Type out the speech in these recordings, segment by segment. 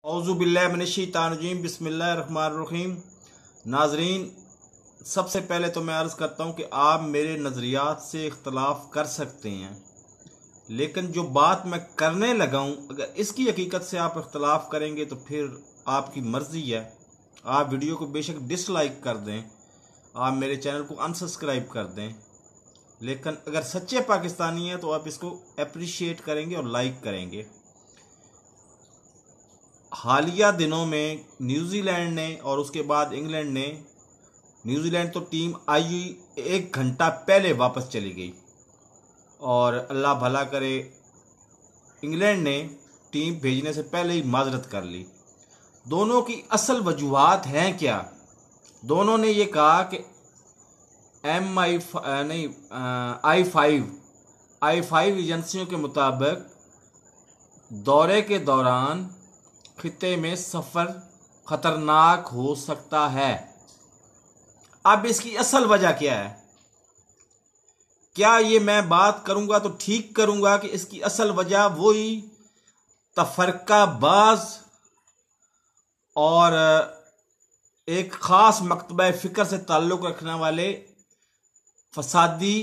औज़ुबिल्लाहि मिनश्शैतानिर्रजीम बिस्मिल्लाहिर्रहमानिर्रहीम। नाजरीन, सबसे पहले तो मैं अर्ज़ करता हूँ कि आप मेरे नज़रियात से इख्तलाफ कर सकते हैं, लेकिन जो बात मैं करने लगा हूँ अगर इसकी हकीकत से आप इख्तलाफ करेंगे तो फिर आपकी मर्ज़ी है। आप वीडियो को बेशक डिसलाइक कर दें, आप मेरे चैनल को अनसब्सक्राइब कर दें, लेकिन अगर सच्चे पाकिस्तानी हैं तो आप इसको अप्रिशिएट करेंगे और लाइक करेंगे। हालिया दिनों में न्यूजीलैंड ने और उसके बाद इंग्लैंड ने, न्यूजीलैंड तो टीम आई 1 घंटा पहले वापस चली गई और अल्लाह भला करे इंग्लैंड ने टीम भेजने से पहले ही माजरत कर ली। दोनों की असल वजूहात हैं क्या? दोनों ने ये कहा कि आई फाइव एजेंसियों के मुताबिक दौरे के दौरान खित्ते में सफ़र ख़तरनाक हो सकता है। अब इसकी असल वजह क्या है? क्या ये मैं बात करूंगा तो ठीक करूंगा कि इसकी असल वजह वही तफरकाबाज और एक ख़ास मकतबा फ़िक्र से ताल्लुक़ रखने वाले फसादी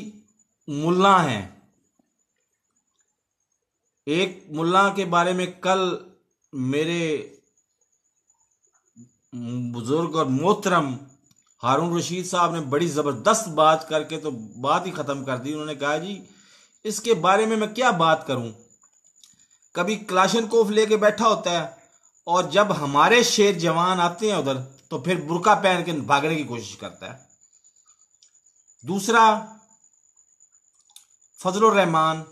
मुल्ला हैं। एक मुल्ला के बारे में कल मेरे बुजुर्ग और मोहतरम हारून रशीद साहब ने बड़ी ज़बरदस्त बात करके तो बात ही ख़त्म कर दी। उन्होंने कहा जी इसके बारे में मैं क्या बात करूं, कभी क्लाशनकोफ लेके बैठा होता है और जब हमारे शेर जवान आते हैं उधर तो फिर बुर्का पहन के भागने की कोशिश करता है। दूसरा, फजलुर रहमान,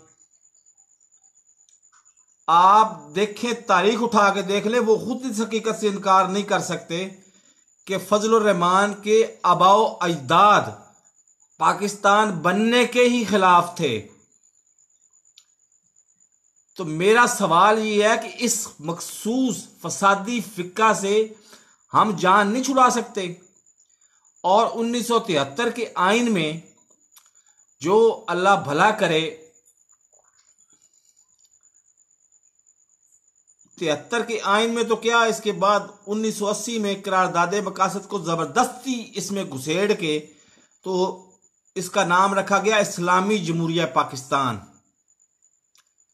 आप देखें, तारीख उठा के देख ले, वो खुद इस हकीकत से इनकार नहीं कर सकते कि फजलुर रहमान के आबाओ अजदाद पाकिस्तान बनने के ही खिलाफ थे। तो मेरा सवाल ये है कि इस मखसूस फसादी फिक्का से हम जान नहीं छुड़ा सकते। और 1973 के आइन में जो अल्लाह भला करे 73 के आइन में तो क्या, इसके बाद 1980 में करारदादे मकासद को ज़बरदस्ती इसमें घुसेड़ के तो इसका नाम रखा गया इस्लामी जमहूरिया पाकिस्तान।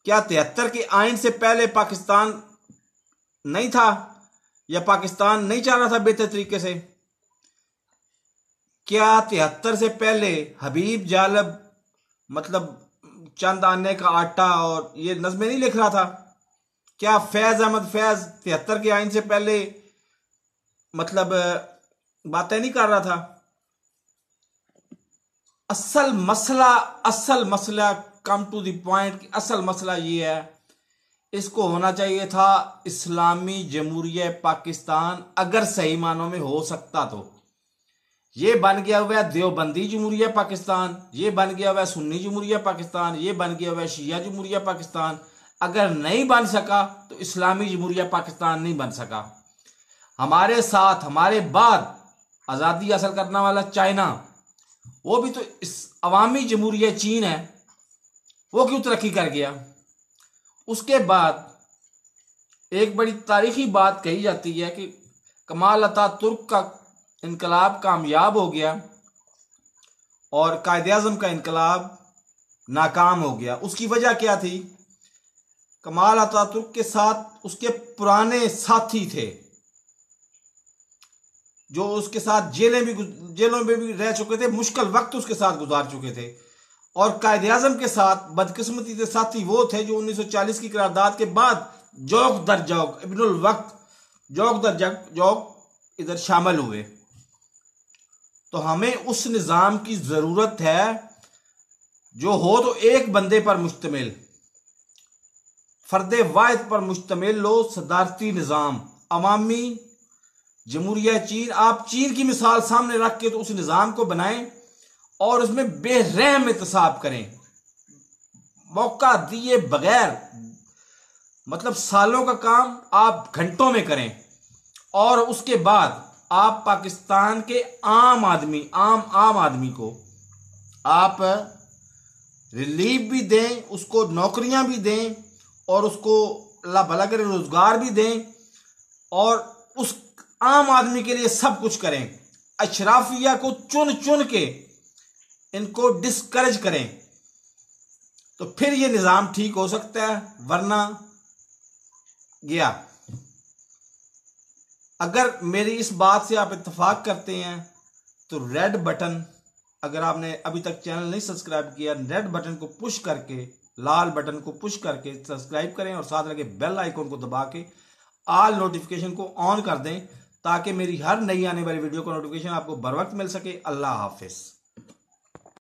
क्या 73 के आइन से पहले पाकिस्तान नहीं था या पाकिस्तान नहीं चल रहा था बेहतर तरीके से? क्या 73 से पहले हबीब जालब मतलब चंद आने का आटा और ये नज़में नहीं लिख रहा था? क्या फैज अहमद फैज 73 के आइन से पहले मतलब बातें नहीं कर रहा था? असल मसला कम टू द पॉइंट, असल मसला ये है, इसको होना चाहिए था इस्लामी जमहूरिया पाकिस्तान। अगर सही मानों में हो सकता तो ये बन गया हुआ है देवबंदी जमहूरिया पाकिस्तान, ये बन गया हुआ है सुन्नी जमहूरिया पाकिस्तान, ये बन गया हुआ है शिया जमहूरिया पाकिस्तान। अगर नहीं बन सका तो इस्लामी जमहूरिया पाकिस्तान नहीं बन सका। हमारे साथ हमारे बाद आज़ादी हासिल करने वाला चाइना, वो भी तो इस अवामी जमहूरिया चीन है, वो क्यों तरक्की कर गया? उसके बाद एक बड़ी तारीखी बात कही जाती है कि कमाल अतातुर्क का इनकलाब कामयाब हो गया और कायदे आज़म का इनकलाब नाकाम हो गया। उसकी वजह क्या थी? कमाल अतातुर्क के साथ उसके पुराने साथी थे जो उसके साथ जेलों में भी रह चुके थे, मुश्किल वक्त उसके साथ गुजार चुके थे। और कायदे आज़म के साथ बदकिस्मती के साथी वो थे जो 1940 की करारदाद के बाद जौक दर जौक इब्नुल वक्त जौक दर जौक इधर शामिल हुए। तो हमें उस निज़ाम की ज़रूरत है जो हो तो एक बंदे पर मुश्तमिल, फर्दे वाहिद पर मुश्तमिल लो, सदारती निज़ाम, अवामी जमहूरिया चीन। आप चीन की मिसाल सामने रख के तो उस निज़ाम को बनाएं और उसमें बेरहम एहतसाब करें, मौका दिए बगैर, मतलब सालों का काम आप घंटों में करें। और उसके बाद आप पाकिस्तान के आम आदमी को आप रिलीफ भी दें, उसको नौकरियां भी दें और उसको अल्लाह भला करे रोजगार भी दें और उस आम आदमी के लिए सब कुछ करें, अशराफिया को चुन चुन के इनको डिस्करेज करें, तो फिर ये निजाम ठीक हो सकता है, वरना गया। अगर मेरी इस बात से आप इत्तेफाक करते हैं तो रेड बटन, अगर आपने अभी तक चैनल नहीं सब्सक्राइब किया, रेड बटन को पुश करके, लाल बटन को पुश करके सब्सक्राइब करें और साथ लगे बेल आइकन को दबा के ऑल नोटिफिकेशन को ऑन कर दें, ताकि मेरी हर नई आने वाली वीडियो का नोटिफिकेशन आपको बर वक्त मिल सके। अल्लाह हाफिज।